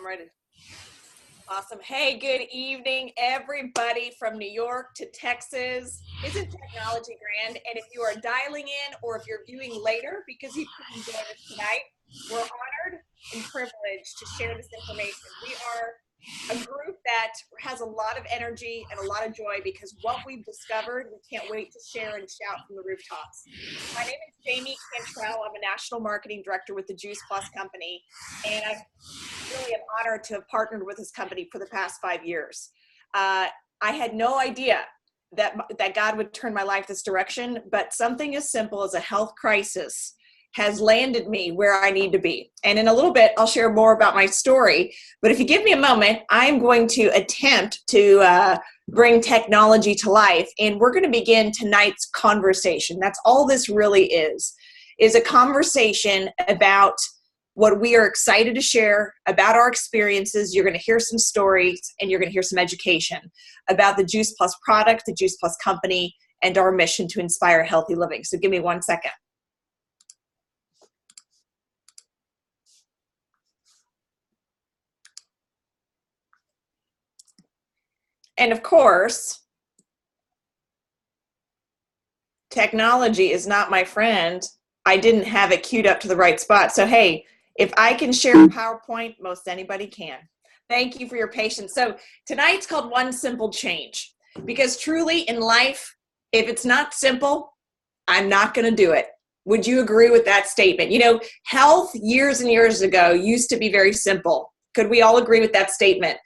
ready. Awesome. Hey, good evening, everybody from New York to Texas. Isn't technology grand? And if you are dialing in or if you're viewing later because you couldn't join us tonight, we're honored and privileged to share this information. We are a group that has a lot of energy and a lot of joy because what we've discovered, we can't wait to share and shout from the rooftops. My name is Jamie Cantrell. I'm a national marketing director with the Juice Plus company, and I'm really an honor to have partnered with this company for the past 5 years. I had no idea that God would turn my life this direction, but something as simple as a health crisis has landed me where I need to be. And in a little bit, I'll share more about my story. But if you give me a moment, I'm going to attempt to bring technology to life. And we're going to begin tonight's conversation. That's all this really is a conversation about what we are excited to share about our experiences. You're going to hear some stories and you're going to hear some education about the Juice Plus product, the Juice Plus company, and our mission to inspire healthy living. So give me 1 second. And of course, technology is not my friend. I didn't have it queued up to the right spot. So, hey, if I can share a PowerPoint, most anybody can. Thank you for your patience. So tonight's called One Simple Change, because truly in life, if it's not simple, I'm not going to do it. Would you agree with that statement? You know, health years and years ago used to be very simple. Could we all agree with that statement?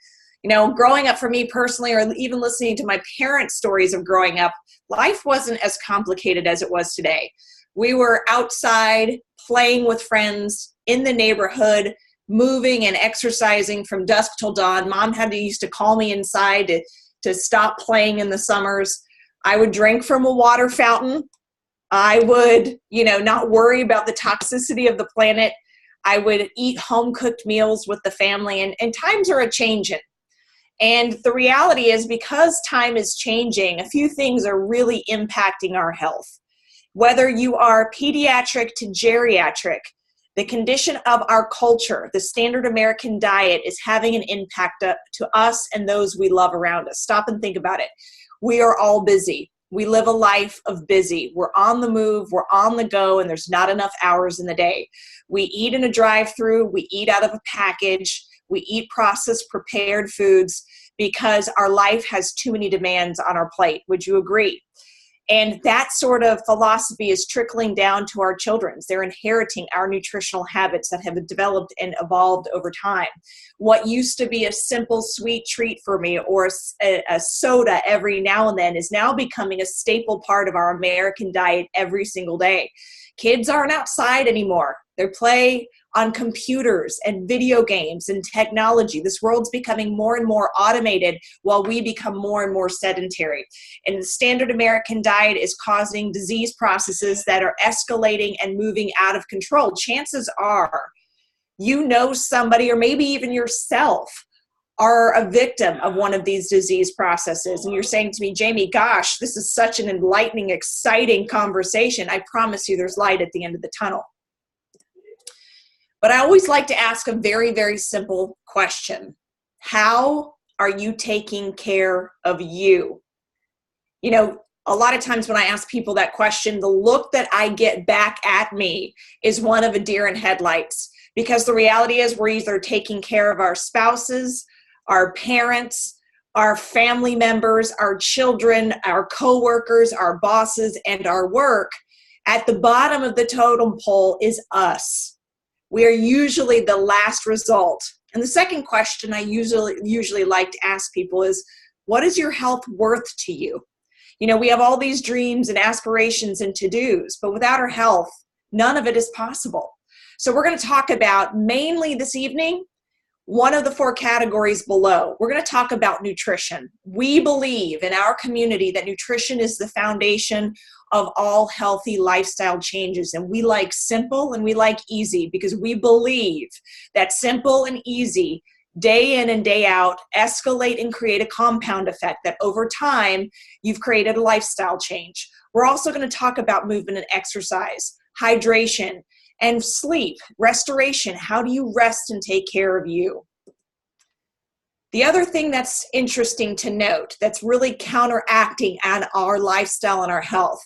You know, growing up for me personally, or even listening to my parents' stories of growing up, life wasn't as complicated as it was today. We were outside playing with friends in the neighborhood, moving and exercising from dusk till dawn. Mom used to call me inside to stop playing in the summers. I would drink from a water fountain. I would, not worry about the toxicity of the planet. I would eat home-cooked meals with the family, and times are a-changing. And the reality is, because time is changing, a few things are really impacting our health. Whether you are pediatric to geriatric, the condition of our culture, the standard American diet, is having an impact to us and those we love around us. Stop and think about it. We are all busy. We live a life of busy. We're on the move, we're on the go, and there's not enough hours in the day. We eat in a drive-through, we eat out of a package, we eat processed prepared foods because our life has too many demands on our plate. Would you agree? And that sort of philosophy is trickling down to our children. They're inheriting our nutritional habits that have developed and evolved over time. What used to be a simple sweet treat for me, or a soda every now and then, is now becoming a staple part of our American diet every single day. Kids aren't outside anymore. They play on computers and video games and technology. This world's becoming more and more automated while we become more and more sedentary. And the standard American diet is causing disease processes that are escalating and moving out of control. Chances are you know somebody, or maybe even yourself, are a victim of one of these disease processes. And you're saying to me, Jamie, gosh, this is such an enlightening, exciting conversation. I promise you there's light at the end of the tunnel. But I always like to ask a very, very simple question. How are you taking care of you? You know, a lot of times when I ask people that question, the look that I get back at me is one of a deer in headlights. Because the reality is, we're either taking care of our spouses, our parents, our family members, our children, our coworkers, our bosses, and our work. At the bottom of the totem pole is us. We are usually the last result. And the second question I usually like to ask people is, what is your health worth to you? You know, we have all these dreams and aspirations and to-dos, but without our health, none of it is possible. So we're going to talk about, mainly this evening, one of the 4 categories below. We're going to talk about nutrition. We believe in our community that nutrition is the foundation of all healthy lifestyle changes. And we like simple and we like easy, because we believe that simple and easy, day in and day out, escalate and create a compound effect that over time, you've created a lifestyle change. We're also going to talk about movement and exercise, hydration, and sleep, restoration. How do you rest and take care of you? The other thing that's interesting to note that's really counteracting on our lifestyle and our health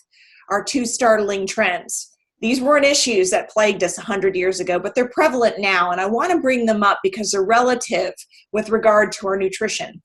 are two startling trends. These weren't issues that plagued us 100 years ago, but they're prevalent now, and I want to bring them up because they're relative with regard to our nutrition.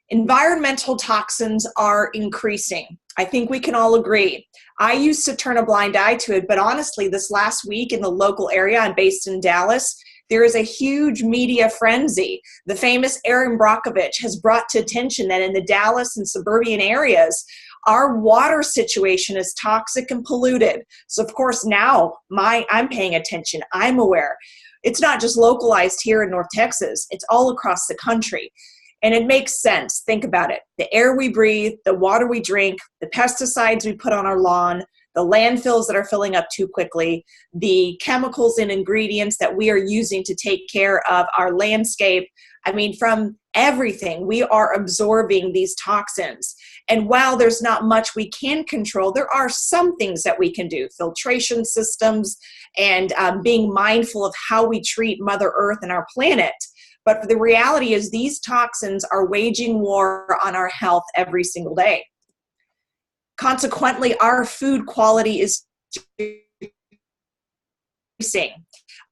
Environmental toxins are increasing. I think we can all agree. I used to turn a blind eye to it, but honestly, this last week in the local area, I'm based in Dallas, there is a huge media frenzy. The famous Aaron Brockovich has brought to attention that in the Dallas and suburban areas, our water situation is toxic and polluted. So of course now I'm paying attention, I'm aware. It's not just localized here in North Texas, it's all across the country. And it makes sense. Think about it. The air we breathe, the water we drink, the pesticides we put on our lawn, the landfills that are filling up too quickly, the chemicals and ingredients that we are using to take care of our landscape. I mean, from everything, we are absorbing these toxins. And while there's not much we can control, there are some things that we can do. Filtration systems and being mindful of how we treat Mother Earth and our planet. But the reality is these toxins are waging war on our health every single day. Consequently, our food quality is decreasing.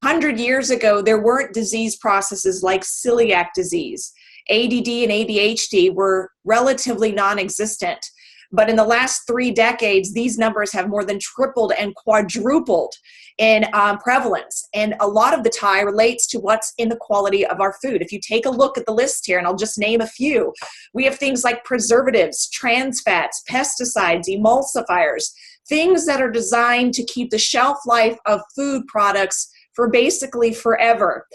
100 years ago, there weren't disease processes like celiac disease. ADD and ADHD were relatively non-existent. But in the last 3 decades, these numbers have more than tripled and quadrupled in prevalence. And a lot of the tie relates to what's in the quality of our food. If you take a look at the list here, and I'll just name a few, we have things like preservatives, trans fats, pesticides, emulsifiers, things that are designed to keep the shelf life of food products for basically forever.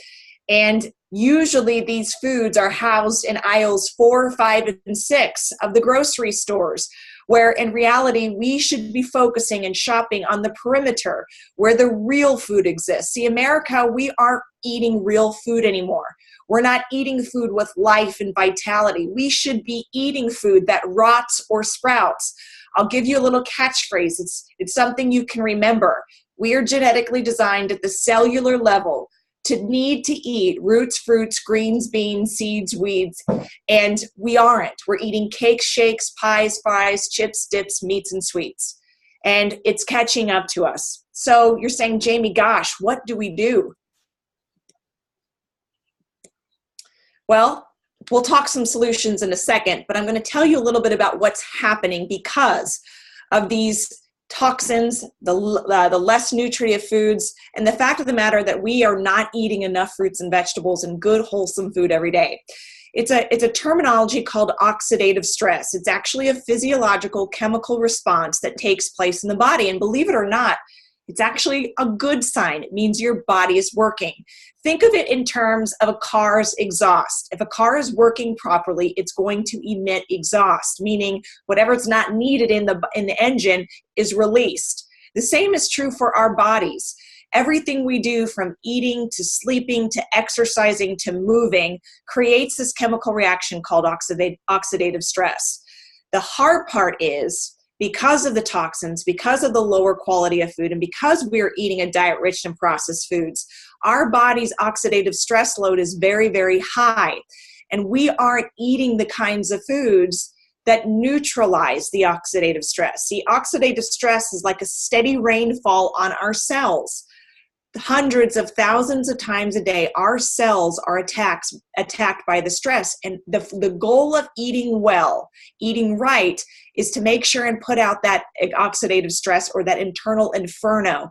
And usually these foods are housed in aisles 4, 5, and 6 of the grocery stores, where in reality, we should be focusing and shopping on the perimeter where the real food exists. See, America, we aren't eating real food anymore. We're not eating food with life and vitality. We should be eating food that rots or sprouts. I'll give you a little catchphrase. It's something you can remember. We are genetically designed at the cellular level to need to eat roots, fruits, greens, beans, seeds, weeds, and we aren't. We're eating cakes, shakes, pies, fries, chips, dips, meats, and sweets. And it's catching up to us. So you're saying, Jamie, gosh, what do we do? Well, we'll talk some solutions in a second, but I'm going to tell you a little bit about what's happening because of these toxins, the less nutritive foods, and the fact of the matter that we are not eating enough fruits and vegetables and good wholesome food every day. It's a terminology called oxidative stress. It's actually a physiological chemical response that takes place in the body. And believe it or not, it's actually a good sign. It means your body is working. Think of it in terms of a car's exhaust. If a car is working properly, it's going to emit exhaust, meaning whatever's not needed in the engine is released. The same is true for our bodies. Everything we do from eating to sleeping to exercising to moving creates this chemical reaction called oxidative stress. The hard part is, because of the toxins, because of the lower quality of food, and because we're eating a diet rich in processed foods, our body's oxidative stress load is very, very high. And we aren't eating the kinds of foods that neutralize the oxidative stress. See, oxidative stress is like a steady rainfall on our cells. Hundreds of thousands of times a day, our cells are attacked by the stress. And the goal of eating well, eating right, is to make sure and put out that oxidative stress or that internal inferno.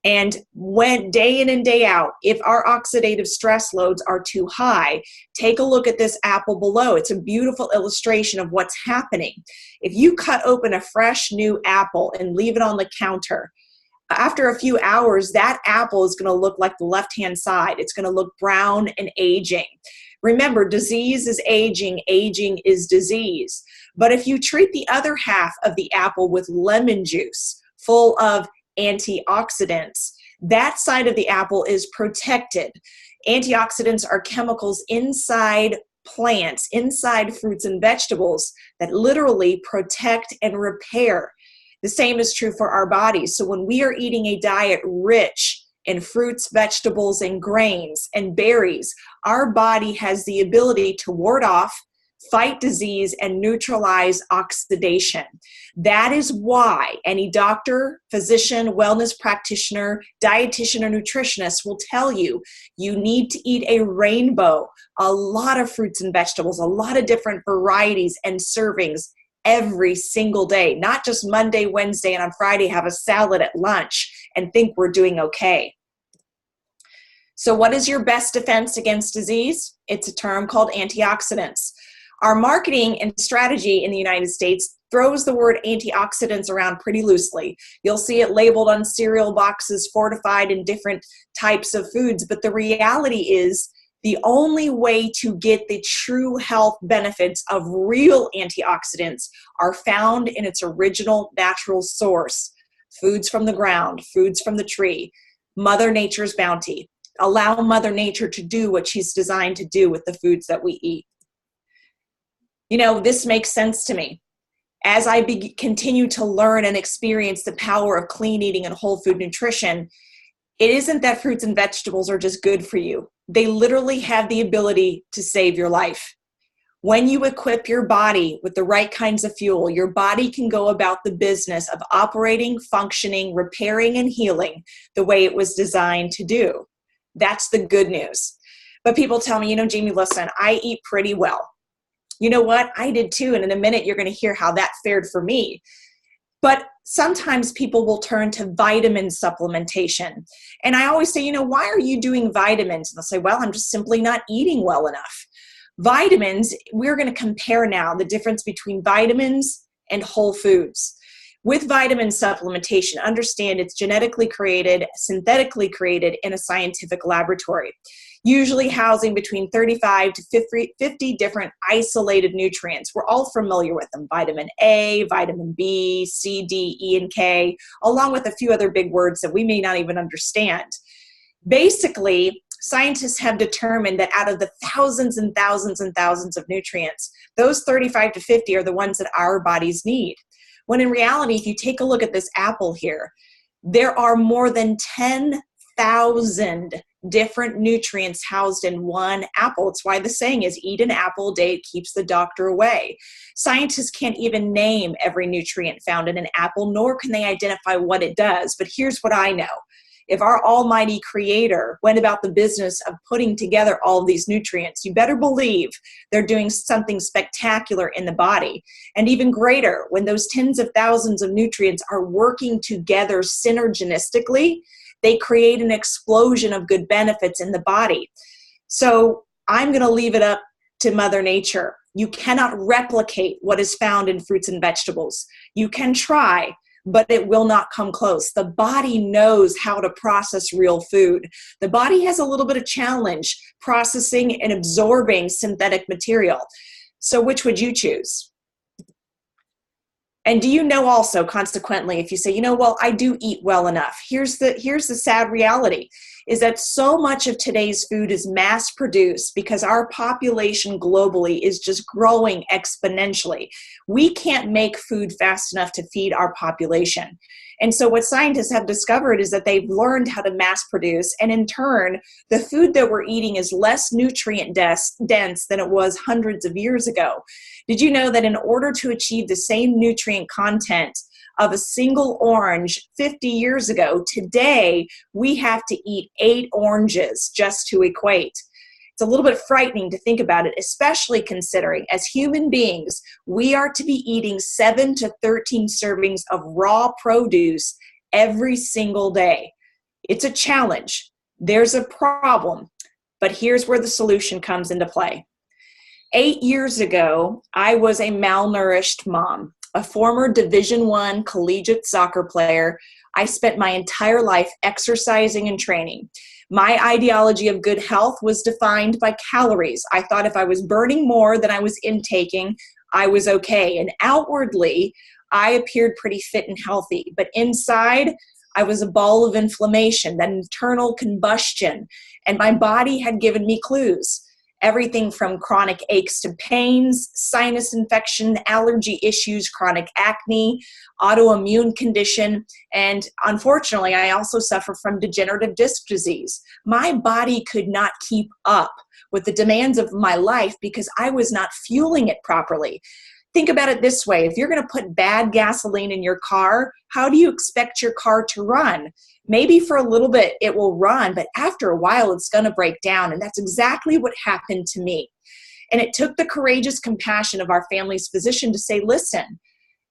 And when day in and day out, if our oxidative stress loads are too high, take a look at this apple below. It's a beautiful illustration of what's happening. If you cut open a fresh new apple and leave it on the counter, after a few hours, that apple is going to look like the left-hand side. It's going to look brown and aging. Remember, disease is aging, aging is disease. But if you treat the other half of the apple with lemon juice, full of antioxidants, that side of the apple is protected. Antioxidants are chemicals inside plants, inside fruits and vegetables that literally protect and repair. The same is true for our bodies. So when we are eating a diet rich in fruits, vegetables, and grains and berries, our body has the ability to ward off, fight disease, and neutralize oxidation. That is why any doctor, physician, wellness practitioner, dietitian, or nutritionist will tell you you need to eat a rainbow, a lot of fruits and vegetables, a lot of different varieties and servings every single day, not just Monday, Wednesday, and on Friday have a salad at lunch and think we're doing okay. So what is your best defense against disease? It's a term called antioxidants. Our marketing and strategy in the United States throws the word antioxidants around pretty loosely. You'll see it labeled on cereal boxes, fortified in different types of foods, but the reality is the only way to get the true health benefits of real antioxidants are found in its original natural source. Foods from the ground, foods from the tree, Mother Nature's bounty. Allow Mother Nature to do what she's designed to do with the foods that we eat. You know, this makes sense to me. As I continue to learn and experience the power of clean eating and whole food nutrition, it isn't that fruits and vegetables are just good for you. They literally have the ability to save your life. When you equip your body with the right kinds of fuel, your body can go about the business of operating, functioning, repairing, and healing the way it was designed to do. That's the good news. But people tell me, Jamie, listen, I eat pretty well. You know what? I did too. And in a minute, you're going to hear how that fared for me. But sometimes people will turn to vitamin supplementation. And I always say, why are you doing vitamins? And they'll say, well, I'm just simply not eating well enough. Vitamins, we're going to compare now the difference between vitamins and whole foods. With vitamin supplementation, understand it's genetically created, synthetically created in a scientific laboratory, usually housing between 35 to 50 different isolated nutrients. We're all familiar with them: vitamin A, vitamin B, C, D, E, and K, along with a few other big words that we may not even understand. Basically, scientists have determined that out of the thousands and thousands and thousands of nutrients, those 35 to 50 are the ones that our bodies need. When in reality, if you take a look at this apple here, there are more than 10,000 different nutrients housed in one apple. It's why the saying is, eat an apple a day, it keeps the doctor away. Scientists can't even name every nutrient found in an apple, nor can they identify what it does. But here's what I know. If our almighty creator went about the business of putting together all of these nutrients, you better believe they're doing something spectacular in the body. And even greater, when those tens of thousands of nutrients are working together synergistically, they create an explosion of good benefits in the body. So I'm going to leave it up to Mother Nature. You cannot replicate what is found in fruits and vegetables. You can try, but it will not come close. The body knows how to process real food. The body has a little bit of challenge processing and absorbing synthetic material. So which would you choose? And do you know also, consequently, if you say, well, I do eat well enough, here's the sad reality, is that so much of today's food is mass produced because our population globally is just growing exponentially. We can't make food fast enough to feed our population. And so what scientists have discovered is that they've learned how to mass produce, and in turn, the food that we're eating is less nutrient dense than it was hundreds of years ago. Did you know that in order to achieve the same nutrient content of a single orange 50 years ago, today we have to eat 8 oranges just to equate? It's a little bit frightening to think about it, especially considering as human beings, we are to be eating 7 to 13 servings of raw produce every single day. It's a challenge. There's a problem, but here's where the solution comes into play. 8 years ago, I was a malnourished mom, a former Division I collegiate soccer player. I spent my entire life exercising and training. My ideology of good health was defined by calories. I thought if I was burning more than I was intaking, I was okay. And outwardly, I appeared pretty fit and healthy. But inside, I was a ball of inflammation, that internal combustion. And my body had given me clues. Everything from chronic aches to pains, sinus infection, allergy issues, chronic acne, autoimmune condition, and unfortunately, I also suffer from degenerative disc disease. My body could not keep up with the demands of my life because I was not fueling it properly. Think about it this way. If you're going to put bad gasoline in your car, how do you expect your car to run? Maybe for a little bit it will run, but after a while it's going to break down. And that's exactly what happened to me. And it took the courageous compassion of our family's physician to say, listen,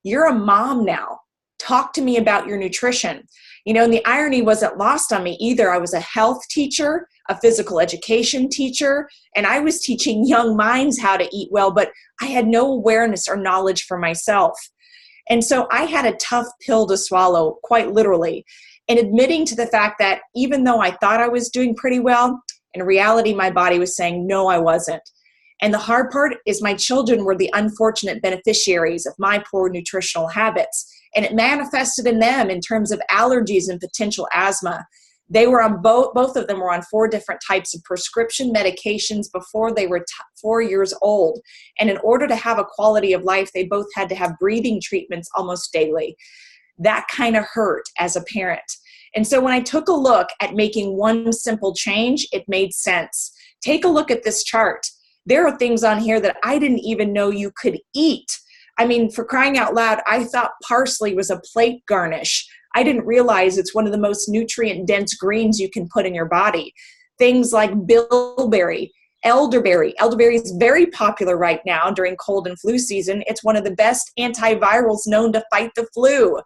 you're a mom now. Talk to me about your nutrition. And the irony wasn't lost on me either. I was a health teacher, a physical education teacher, and I was teaching young minds how to eat well, but I had no awareness or knowledge for myself. And so I had a tough pill to swallow, quite literally, and admitting to the fact that even though I thought I was doing pretty well, in reality, my body was saying, no, I wasn't. And the hard part is my children were the unfortunate beneficiaries of my poor nutritional habits. And it manifested in them in terms of allergies and potential asthma. They were on both of them were on 4 different types of prescription medications before they were 4 years old. And in order to have a quality of life, they both had to have breathing treatments almost daily. That kind of hurt as a parent. And so when I took a look at making one simple change, it made sense. Take a look at this chart. There are things on here that I didn't even know you could eat. I mean, for crying out loud, I thought parsley was a plate garnish. I didn't realize it's one of the most nutrient-dense greens you can put in your body. Things like bilberry, elderberry. Elderberry is very popular right now during cold and flu season. It's one of the best antivirals known to fight the flu.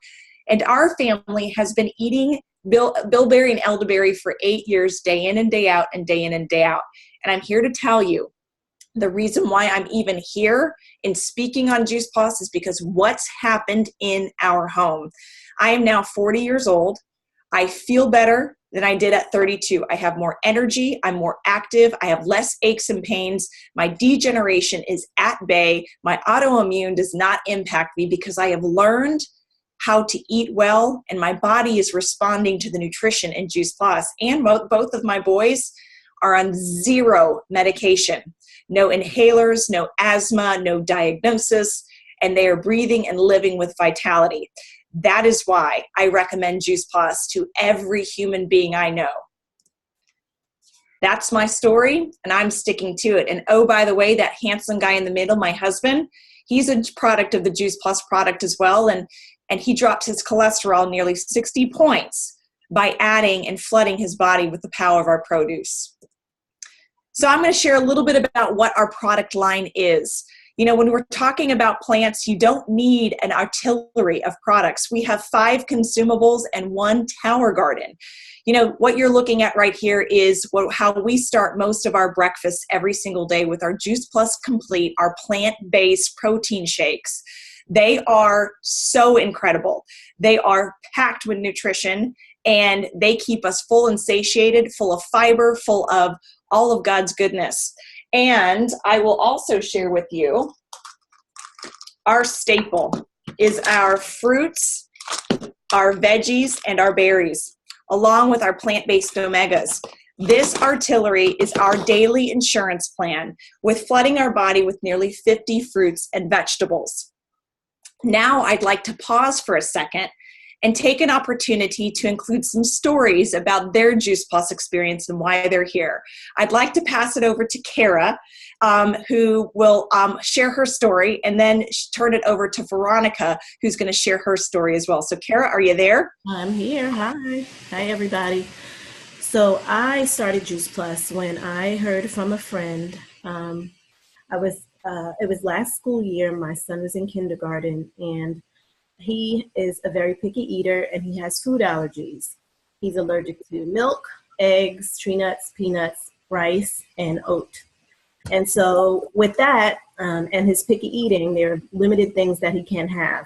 And our family has been eating bilberry and elderberry for 8 years, day in and day out and day in and day out. And I'm here to tell you, the reason why I'm even here in speaking on Juice Plus is because what's happened in our home. I am now 40 years old. I feel better than I did at 32. I have more energy. I'm more active. I have less aches and pains. My degeneration is at bay. My autoimmune does not impact me because I have learned how to eat well, and my body is responding to the nutrition in Juice Plus. And both of my boys are on 0 medication. No inhalers, no asthma, no diagnosis, and they are breathing and living with vitality. That is why I recommend Juice Plus to every human being I know. That's my story, and I'm sticking to it. And oh, by the way, that handsome guy in the middle, my husband, he's a product of the Juice Plus product as well, and he dropped his cholesterol nearly 60 points by adding and flooding his body with the power of our produce. So I'm going to share a little bit about what our product line is. When we're talking about plants, you don't need an artillery of products. We have 5 consumables and 1 tower garden. What you're looking at right here is how we start most of our breakfasts every single day with our Juice Plus Complete, our plant-based protein shakes. They are so incredible. They are packed with nutrition, and they keep us full and satiated, full of fiber, full of all of God's goodness. And I will also share with you our staple is our fruits, our veggies, and our berries, along with our plant-based omegas. This artillery is our daily insurance plan with flooding our body with nearly 50 fruits and vegetables. Now I'd like to pause for a second and take an opportunity to include some stories about their Juice Plus experience and why they're here. I'd like to pass it over to Kara, who will share her story, and then turn it over to Veronica, who's going to share her story as well. So Kara, are you there? I'm here. Hi. Hi, everybody. So I started Juice Plus when I heard from a friend. It was last school year. My son was in kindergarten, and he is a very picky eater, and he has food allergies. He's allergic to milk, eggs, tree nuts, peanuts, rice, and oat. And so with that, and his picky eating, there are limited things that he can have,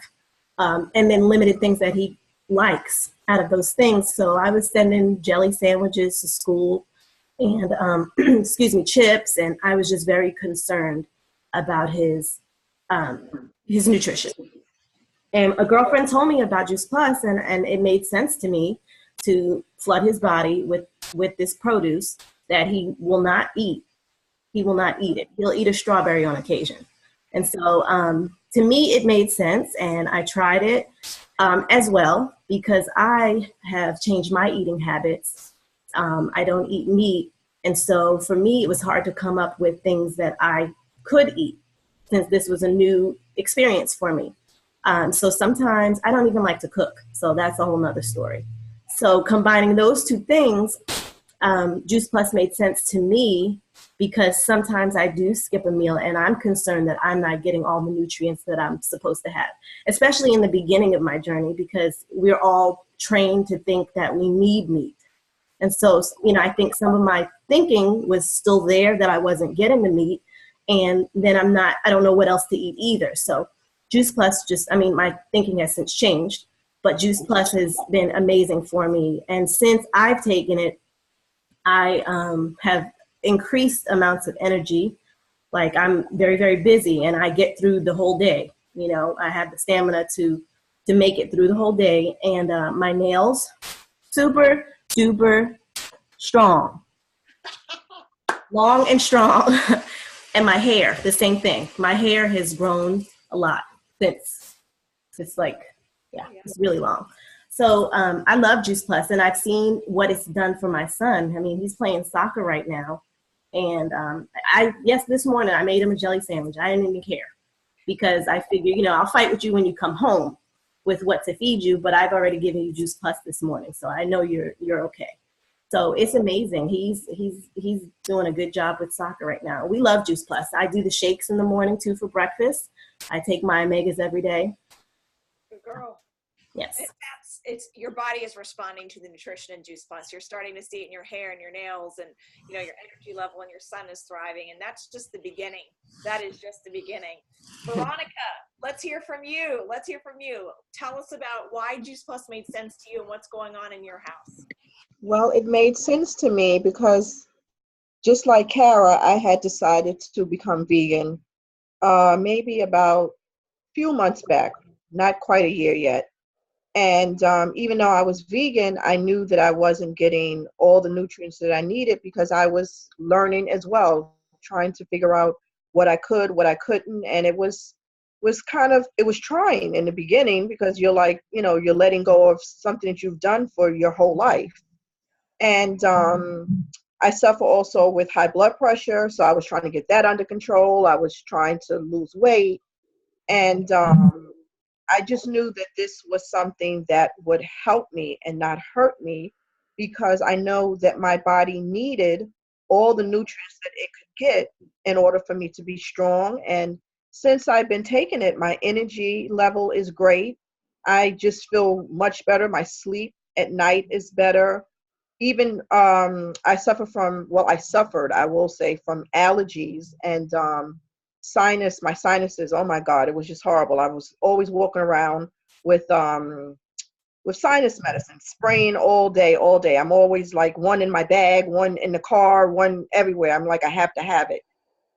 and then limited things that he likes out of those things. So I was sending jelly sandwiches to school and, chips. And I was just very concerned about his nutrition. And a girlfriend told me about Juice Plus, and it made sense to me to flood his body with this produce that he will not eat. He will not eat it. He'll eat a strawberry on occasion. And so to me, it made sense, and I tried it as well because I have changed my eating habits. I don't eat meat And so for me, it was hard to come up with things that I could eat since this was a new experience for me. So sometimes I don't even like to cook. So that's a whole nother story. So combining those two things, Juice Plus made sense to me because sometimes I do skip a meal and I'm concerned that I'm not getting all the nutrients that I'm supposed to have, especially in the beginning of my journey, because we're all trained to think that we need meat. And so, I think some of my thinking was still there that I wasn't getting the meat. And then I don't know what else to eat either. So Juice Plus my thinking has since changed, but Juice Plus has been amazing for me. And since I've taken it, I have increased amounts of energy. Like I'm very, very busy and I get through the whole day. I have the stamina to make it through the whole day. And my nails, super duper strong, long and strong. And my hair, the same thing. My hair has grown a lot since it's it's really long. So I love Juice Plus, and I've seen what it's done for my son. I mean, he's playing soccer right now. And this morning I made him a jelly sandwich. I didn't even care because I figured, I'll fight with you when you come home with what to feed you, but I've already given you Juice Plus this morning. So I know you're okay. So it's amazing. He's doing a good job with soccer right now. We love Juice Plus. I do the shakes in the morning too for breakfast. I take my omegas every day. Good girl. Yes. It's your body is responding to the nutrition in Juice Plus. You're starting to see it in your hair and your nails, and your energy level, and your son is thriving. And that's just the beginning. That is just the beginning. Veronica, let's hear from you. Tell us about why Juice Plus made sense to you and what's going on in your house. Well, it made sense to me because just like Kara, I had decided to become vegan maybe about a few months back, not quite a year yet. And even though I was vegan, I knew that I wasn't getting all the nutrients that I needed because I was learning as well, trying to figure out what I could, what I couldn't. And it was trying in the beginning because you're like, you're letting go of something that you've done for your whole life. And I suffer also with high blood pressure, so I was trying to get that under control. I was trying to lose weight, and I just knew that this was something that would help me and not hurt me, because I know that my body needed all the nutrients that it could get in order for me to be strong. And since I've been taking it, my energy level is great. I just feel much better. My sleep at night is better. Even I suffered, I will say, from allergies and my sinuses. Oh my God, it was just horrible. I was always walking around with sinus medicine, spraying all day. I'm always like one in my bag, one in the car, one everywhere. I'm like, I have to have it.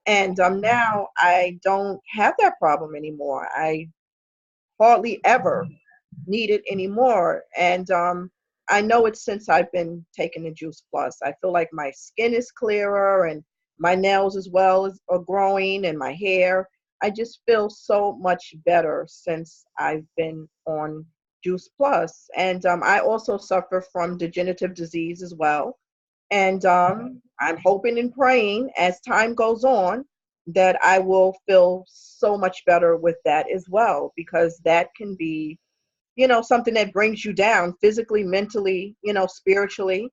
And now I don't have that problem anymore. I hardly ever need it anymore. And I know it's since I've been taking the Juice Plus. I feel like my skin is clearer and my nails as well are growing, and my hair. I just feel so much better since I've been on Juice Plus. And I also suffer from degenerative disease as well. And I'm hoping and praying as time goes on that I will feel so much better with that as well, because that can be, something that brings you down physically, mentally, spiritually.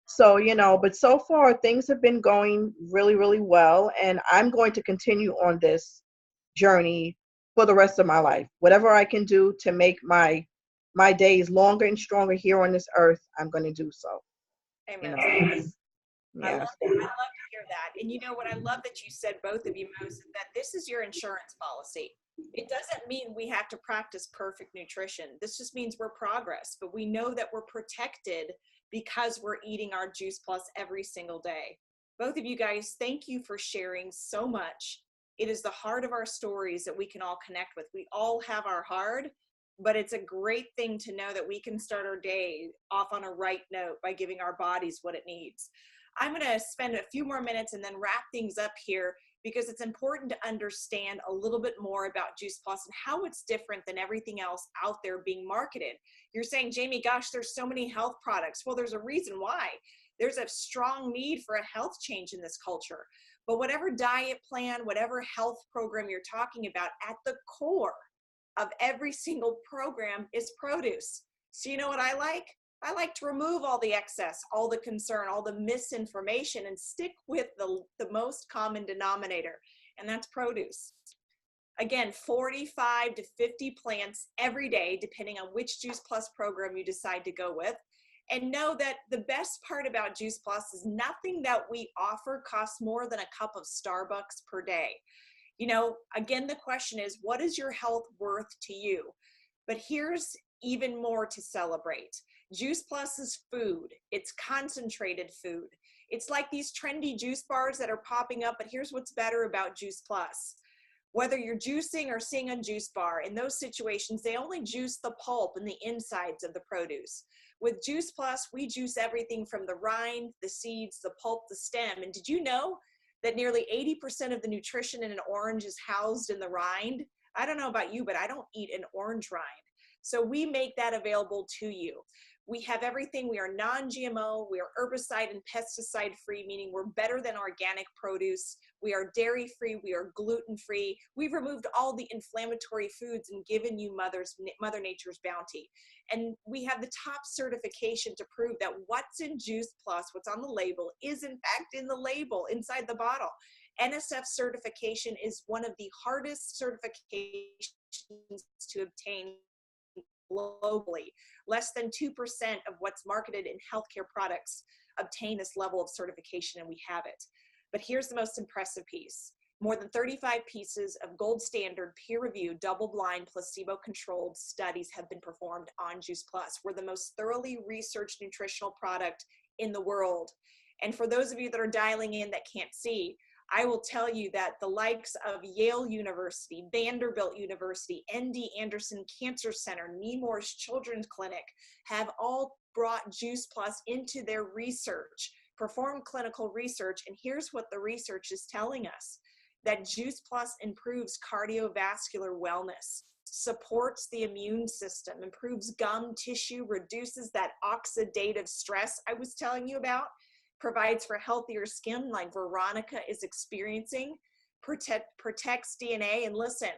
So, but so far things have been going really, really well. And I'm going to continue on this journey for the rest of my life. Whatever I can do to make my days longer and stronger here on this earth, I'm going to do so. Amen. Yeah. I love that. I love to hear that. And what I love that you said, both of you, Most, is that this is your insurance policy. It doesn't mean we have to practice perfect nutrition. This just means we're progress, but we know that we're protected because we're eating our Juice Plus every single day. Both of you guys, thank you for sharing so much. It is the heart of our stories that we can all connect with. We all have our hard, but it's a great thing to know that we can start our day off on a right note by giving our bodies what it needs. I'm going to spend a few more minutes and then wrap things up here, because it's important to understand a little bit more about Juice Plus and how it's different than everything else out there being marketed. You're saying, Jamie, gosh, there's so many health products. Well, there's a reason why. There's a strong need for a health change in this culture. But whatever diet plan, whatever health program you're talking about, at the core of every single program is produce. So you know what I like? I like to remove all the excess, all the concern, all the misinformation, and stick with the most common denominator, and that's produce. Again, 45 to 50 plants every day, depending on which Juice Plus program you decide to go with. And know that the best part about Juice Plus is nothing that we offer costs more than a cup of Starbucks per day. You know, again, the question is, what is your health worth to you? But here's even more to celebrate. Juice Plus is food. It's concentrated food. It's like these trendy juice bars that are popping up, but here's what's better about Juice Plus. Whether you're juicing or seeing a juice bar, in those situations, they only juice the pulp and the insides of the produce. With Juice Plus, we juice everything from the rind, the seeds, the pulp, the stem. And did you know that nearly 80% of the nutrition in an orange is housed in the rind? I don't know about you, but I don't eat an orange rind. So we make that available to you. We have everything. We are non-GMO. We are herbicide and pesticide free, meaning we're better than organic produce. We are dairy free. We are gluten free. We've removed all the inflammatory foods and given you Mother Nature's bounty. And we have the top certification to prove that what's in Juice Plus, what's on the label, is in fact in the label inside the bottle. NSF certification is one of the hardest certifications to obtain globally. Less than 2% of what's marketed in healthcare products obtain this level of certification, and we have it. But here's the most impressive piece. More than 35 pieces of gold standard, peer-reviewed, double-blind, placebo-controlled studies have been performed on Juice Plus. We're the most thoroughly researched nutritional product in the world. And for those of you that are dialing in that can't see, I will tell you that the likes of Yale University, Vanderbilt University, ND Anderson Cancer Center, Nemours Children's Clinic have all brought Juice Plus into their research, performed clinical research, and here's what the research is telling us: that Juice Plus improves cardiovascular wellness, supports the immune system, improves gum tissue, reduces that oxidative stress I was telling you about, provides for healthier skin like Veronica is experiencing, protects DNA. And listen,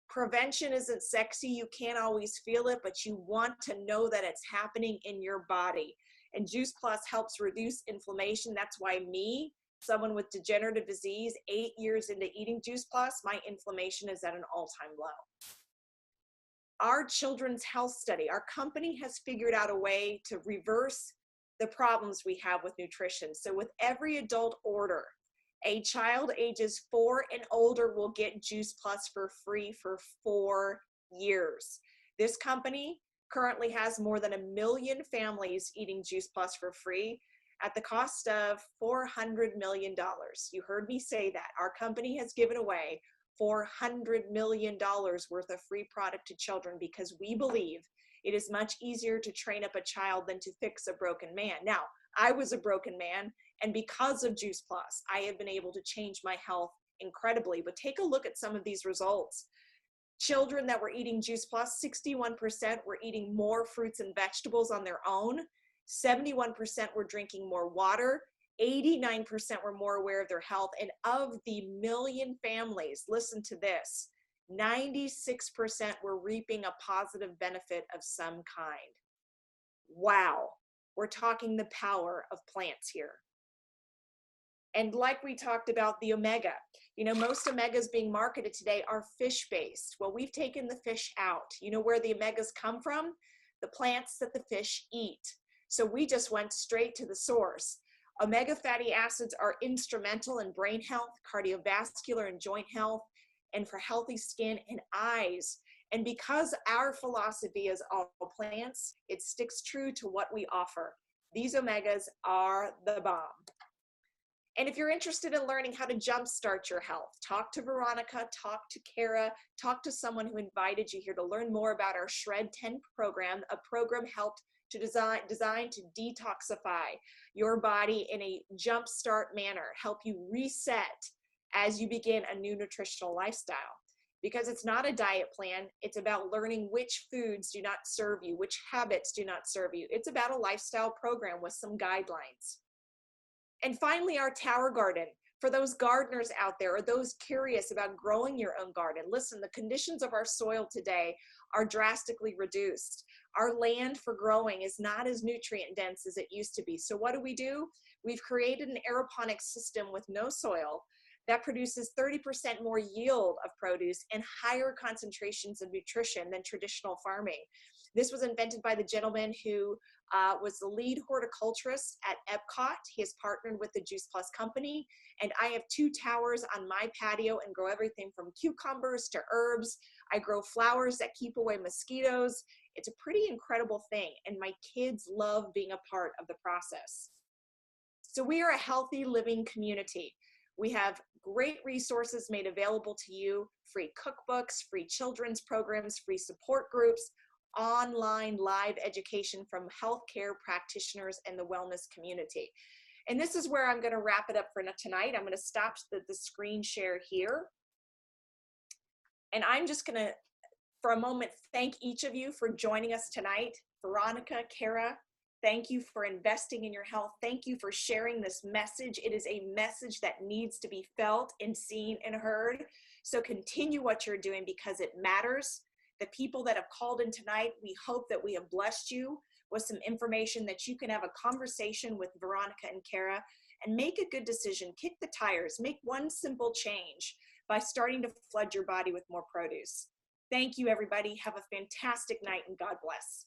prevention isn't sexy. You can't always feel it, but you want to know that it's happening in your body. And Juice Plus helps reduce inflammation. That's why me, someone with degenerative disease, 8 years into eating Juice Plus, my inflammation is at an all-time low. Our children's health study, our company has figured out a way to reverse the problems we have with nutrition. So with every adult order, a child ages 4 and older will get Juice Plus for free for 4 years. This company currently has more than 1 million families eating Juice Plus for free at the cost of $400 million. You heard me say that. Our company has given away $400 million worth of free product to children because we believe it is much easier to train up a child than to fix a broken man. Now, I was a broken man, and because of Juice Plus, I have been able to change my health incredibly. But take a look at some of these results. Children that were eating Juice Plus, 61% were eating more fruits and vegetables on their own. 71% were drinking more water. 89% were more aware of their health. And of the 1 million families, listen to this, 96% were reaping a positive benefit of some kind. Wow, we're talking the power of plants here. And like we talked about the omega, you know, most omegas being marketed today are fish-based. Well, we've taken the fish out. You know where the omegas come from? The plants that the fish eat. So we just went straight to the source. Omega fatty acids are instrumental in brain health, cardiovascular and joint health, and for healthy skin and eyes. And because our philosophy is all plants, it sticks true to what we offer. These omegas are the bomb. And if you're interested in learning how to jumpstart your health, talk to Veronica, talk to Kara, talk to someone who invited you here to learn more about our Shred 10 program, a program helped to designed to detoxify your body in a jumpstart manner, help you reset as you begin a new nutritional lifestyle. Because it's not a diet plan, it's about learning which foods do not serve you, which habits do not serve you. It's about a lifestyle program with some guidelines. And finally, our tower garden. For those gardeners out there or those curious about growing your own garden, listen, the conditions of our soil today are drastically reduced. Our land for growing is not as nutrient dense as it used to be. So what do? We've created an aeroponic system with no soil that produces 30% more yield of produce and higher concentrations of nutrition than traditional farming. This was invented by the gentleman who was the lead horticulturist at Epcot. He has partnered with the Juice Plus company, and I have 2 towers on my patio and grow everything from cucumbers to herbs. I grow flowers that keep away mosquitoes. It's a pretty incredible thing, and my kids love being a part of the process. So we are a healthy living community. We have great resources made available to you, free cookbooks, free children's programs, free support groups, online live education from healthcare practitioners and the wellness community. And this is where I'm going to wrap it up for tonight. I'm going to stop the screen share here. And I'm just going to, for a moment, thank each of you for joining us tonight. Veronica, Kara, thank you for investing in your health. Thank you for sharing this message. It is a message that needs to be felt and seen and heard. So continue what you're doing because it matters. The people that have called in tonight, we hope that we have blessed you with some information that you can have a conversation with Veronica and Kara and make a good decision. Kick the tires. Make one simple change by starting to flood your body with more produce. Thank you, everybody. Have a fantastic night and God bless.